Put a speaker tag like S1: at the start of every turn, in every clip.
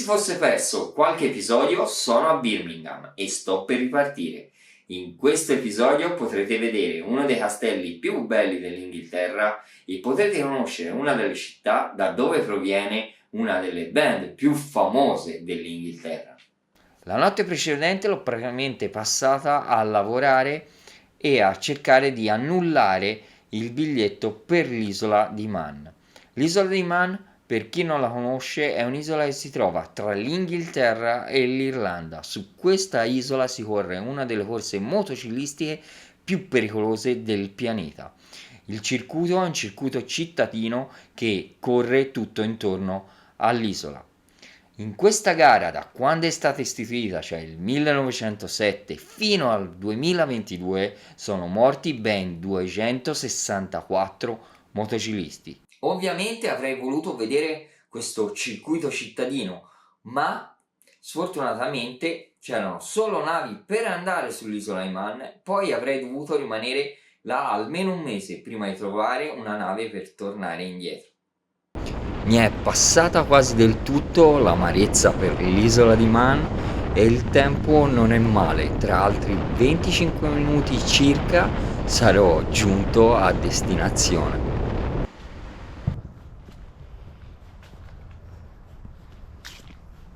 S1: si fosse perso qualche episodio, sono a Birmingham e sto per ripartire. In questo episodio potrete vedere uno dei castelli più belli dell'Inghilterra e potrete conoscere una delle città da dove proviene una delle band più famose dell'Inghilterra. La notte precedente l'ho praticamente passata a lavorare e a cercare di annullare il biglietto per l'isola di Man. L'isola di Man, per chi non la conosce, è un'isola che si trova tra l'Inghilterra e l'Irlanda. Su questa isola si corre una delle corse motociclistiche più pericolose del pianeta. Il circuito è un circuito cittadino che corre tutto intorno all'isola. In questa gara, da quando è stata istituita, cioè il 1907, fino al 2022, sono morti ben 264 motociclisti. Ovviamente avrei voluto vedere questo circuito cittadino, ma sfortunatamente c'erano solo navi per andare sull'isola di Man, poi avrei dovuto rimanere là almeno un mese prima di trovare una nave per tornare indietro. Mi è passata quasi del tutto l'amarezza per l'isola di Man e il tempo non è male, tra altri 25 minuti circa sarò giunto a destinazione.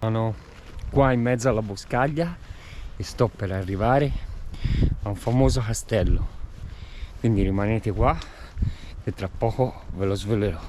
S2: Sono qua in mezzo alla boscaglia e sto per arrivare a un famoso castello, quindi rimanete qua e tra poco ve lo svelerò.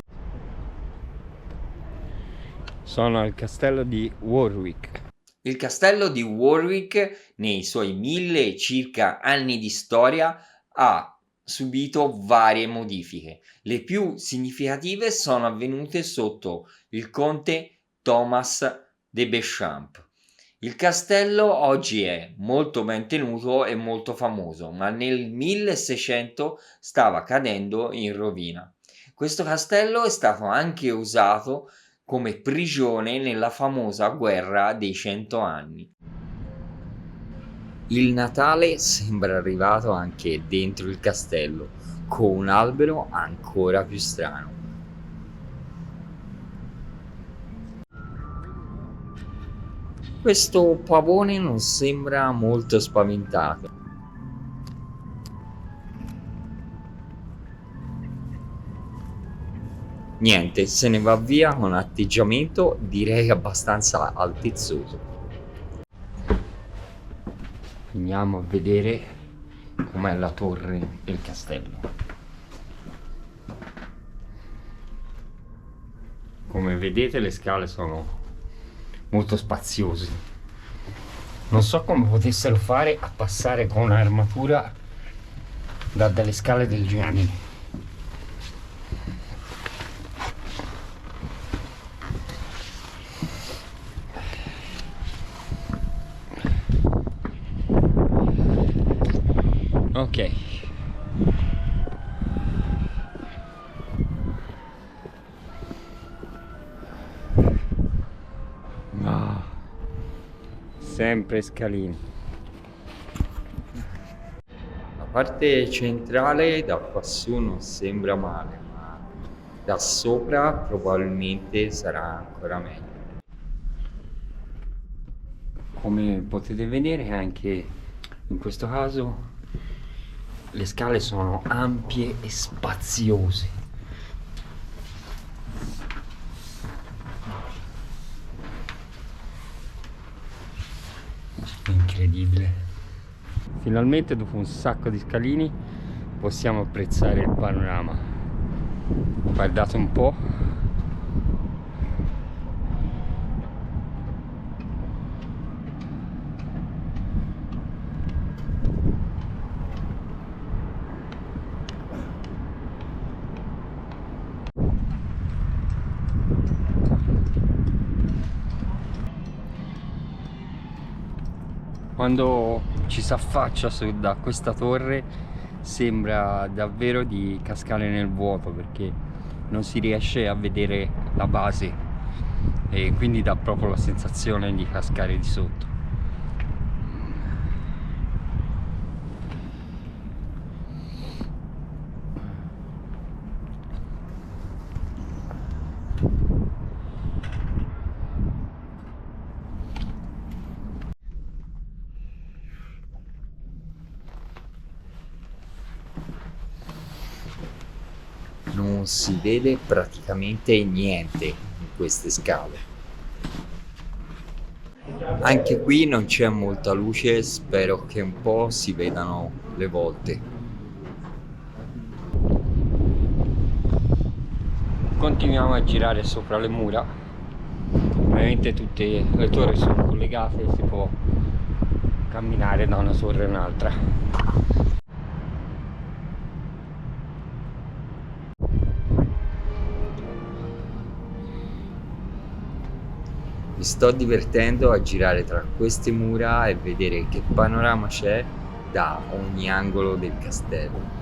S2: Sono al castello di Warwick.
S1: Il castello di Warwick, nei suoi 1000 circa anni di storia, ha subito varie modifiche. Le più significative sono avvenute sotto il conte Thomas de Béchamp. Il castello oggi è molto ben tenuto e molto famoso, ma nel 1600 stava cadendo in rovina. Questo castello è stato anche usato come prigione nella famosa guerra dei 100 anni. Il Natale sembra arrivato anche dentro il castello, con un albero ancora più strano. Questo pavone non sembra molto spaventato. Niente, se ne va via con atteggiamento direi abbastanza altezzoso.
S2: Andiamo a vedere com'è la torre del castello. Come vedete le scale sono molto spaziose. Non so come potessero fare a passare con un'armatura da delle scale del genere. Ok. Sempre scalini.
S1: La parte centrale da quassù non sembra male, ma da sopra probabilmente sarà ancora meglio.
S2: Come potete vedere anche in questo caso le scale sono ampie e spaziose. Incredibile. Finalmente dopo un sacco di scalini possiamo apprezzare il panorama. Guardate un po'. Quando ci si affaccia da questa torre sembra davvero di cascare nel vuoto, perché non si riesce a vedere la base e quindi dà proprio la sensazione di cascare di sotto. non si vede praticamente niente in queste scale. Anche qui non c'è molta luce, spero che un po' si vedano le volte. Continuiamo a girare sopra le mura. Ovviamente tutte le torri sono collegate e si può camminare da una torre a un'altra. Mi sto divertendo a girare tra queste mura e vedere che panorama c'è da ogni angolo del castello.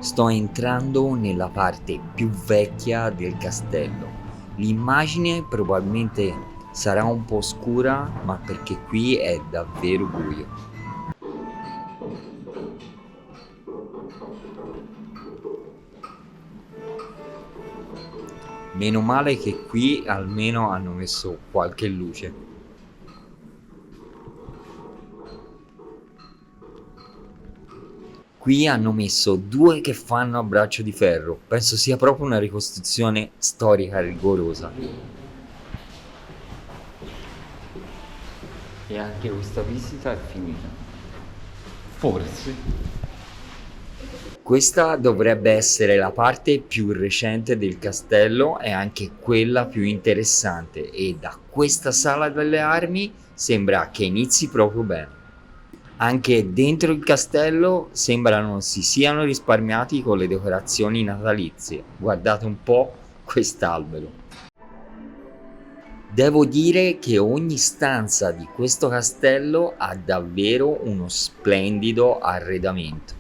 S2: Sto entrando nella parte più vecchia del castello. L'immagine probabilmente sarà un po' scura, ma perché qui è davvero buio. Meno male che qui almeno hanno messo qualche luce. Qui hanno messo due che fanno a braccio di ferro. Penso sia proprio una ricostruzione storica rigorosa. E anche questa visita è finita. Forse. Questa dovrebbe essere la parte più recente del castello e anche quella più interessante, e da questa sala delle armi sembra che inizi proprio bene. Anche dentro il castello sembrano si siano risparmiati con le decorazioni natalizie. Guardate un po' quest'albero. Devo dire che ogni stanza di questo castello ha davvero uno splendido arredamento.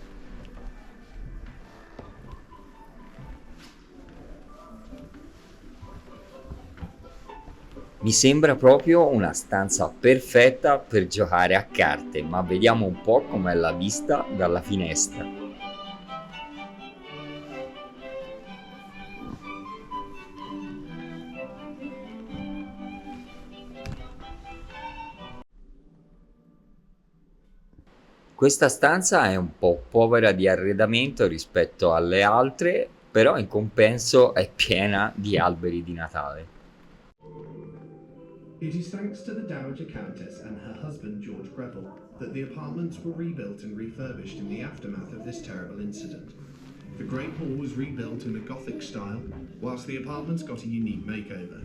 S2: Mi sembra proprio una stanza perfetta per giocare a carte, ma vediamo un po' com'è la vista dalla finestra. Questa stanza è un po' povera di arredamento rispetto alle altre, però in compenso è piena di alberi di Natale.
S3: It is thanks to the Dowager Countess and her husband George Greville that the apartments were rebuilt and refurbished in the aftermath of this terrible incident. The Great Hall was rebuilt in a Gothic style, whilst the apartments got a unique makeover.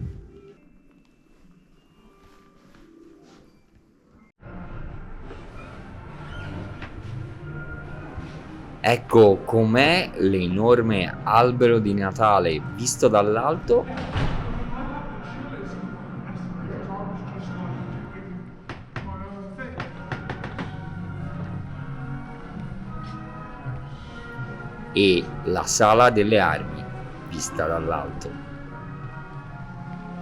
S2: Ecco com'è l'enorme albero di Natale visto dall'alto. E la sala delle armi vista dall'alto.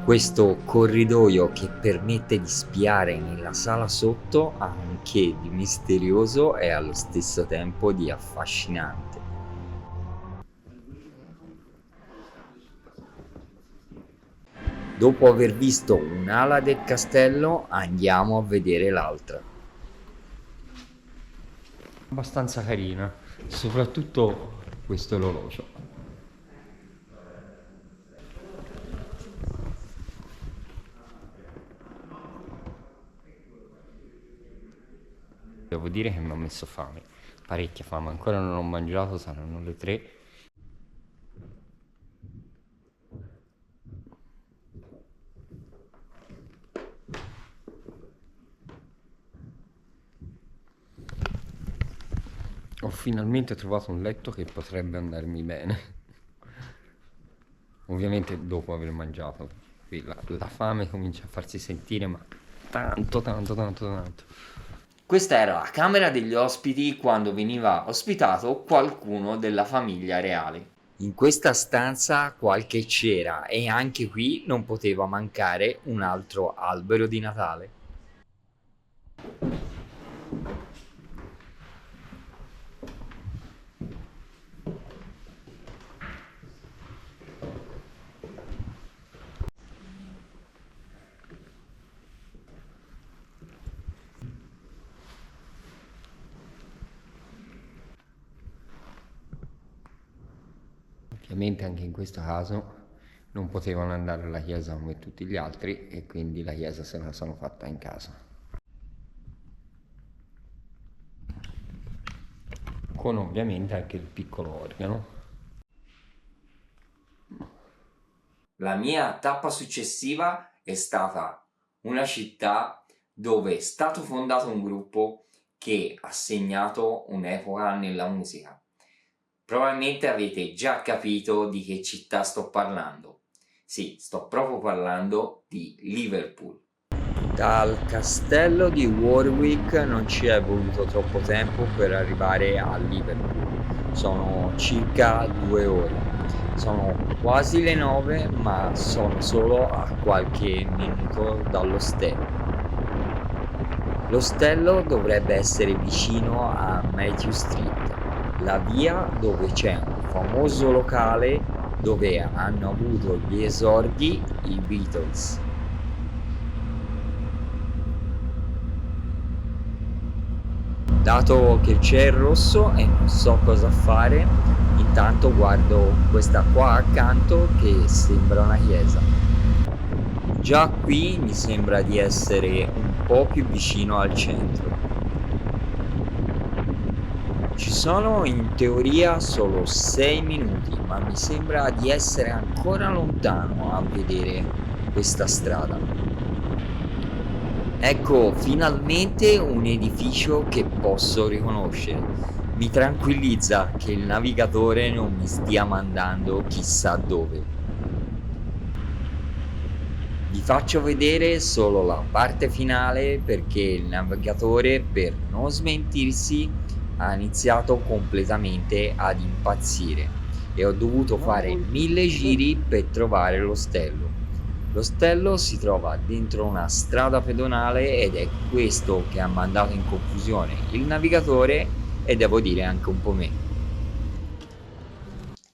S2: Questo corridoio che permette di spiare nella sala sotto ha un che di misterioso e allo stesso tempo di affascinante. Dopo aver visto un'ala del castello, andiamo a vedere l'altra. Abbastanza carina, soprattutto questo orologio. Devo dire che mi ha messo fame, parecchia fame, ancora non ho mangiato, saranno le 3. Ho finalmente trovato un letto che potrebbe andarmi bene. Ovviamente dopo aver mangiato. Qui la fame comincia a farsi sentire, ma tanto. Questa era la camera degli ospiti quando veniva ospitato qualcuno della famiglia reale. In questa stanza qualche cera e anche qui non poteva mancare un altro albero di Natale. ovviamente anche in questo caso non potevano andare alla chiesa come tutti gli altri e quindi la chiesa se la sono fatta in casa, con ovviamente anche il piccolo organo.
S1: La mia tappa successiva è stata una città dove è stato fondato un gruppo che ha segnato un'epoca nella musica. Probabilmente avete già capito di che città sto parlando. Sì, sto proprio parlando di Liverpool.
S2: Dal castello di Warwick non ci è voluto troppo tempo per arrivare a Liverpool, sono circa 2 ore. Sono quasi le 9, ma sono solo a qualche minuto dall'ostello. L'ostello dovrebbe essere vicino a Matthew Street, la via dove c'è un famoso locale dove hanno avuto gli esordi i Beatles. Dato che c'è il rosso e non so cosa fare, intanto guardo questa qua accanto che sembra una chiesa. Già qui mi sembra di essere un po' più vicino al centro. Ci sono in teoria solo 6 minuti, ma mi sembra di essere ancora lontano a vedere questa strada. Ecco, finalmente un edificio che posso riconoscere. Mi tranquillizza che il navigatore non mi stia mandando chissà dove. Vi faccio vedere solo la parte finale perché il navigatore, per non smentirsi, ha iniziato completamente ad impazzire e ho dovuto fare 1000 giri per trovare l'ostello. L'ostello si trova dentro una strada pedonale ed è questo che ha mandato in confusione il navigatore e devo dire anche un po' me.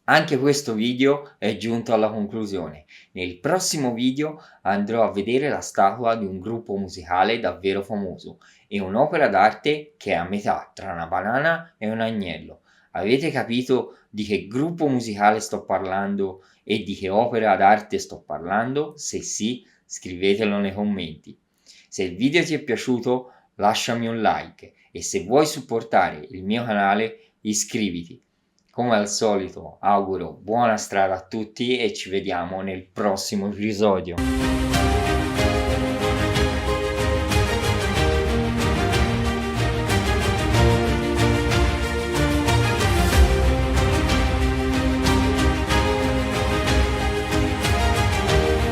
S2: Anche questo video è giunto alla conclusione. Nel prossimo video andrò a vedere la statua di un gruppo musicale davvero famoso e un'opera d'arte che è a metà tra una banana e un agnello. Avete capito di che gruppo musicale sto parlando e di che opera d'arte sto parlando? Se sì, scrivetelo nei commenti. Se il video ti è piaciuto, lasciami un like e se vuoi supportare il mio canale, iscriviti. Come al solito, auguro buona strada a tutti e ci vediamo nel prossimo episodio.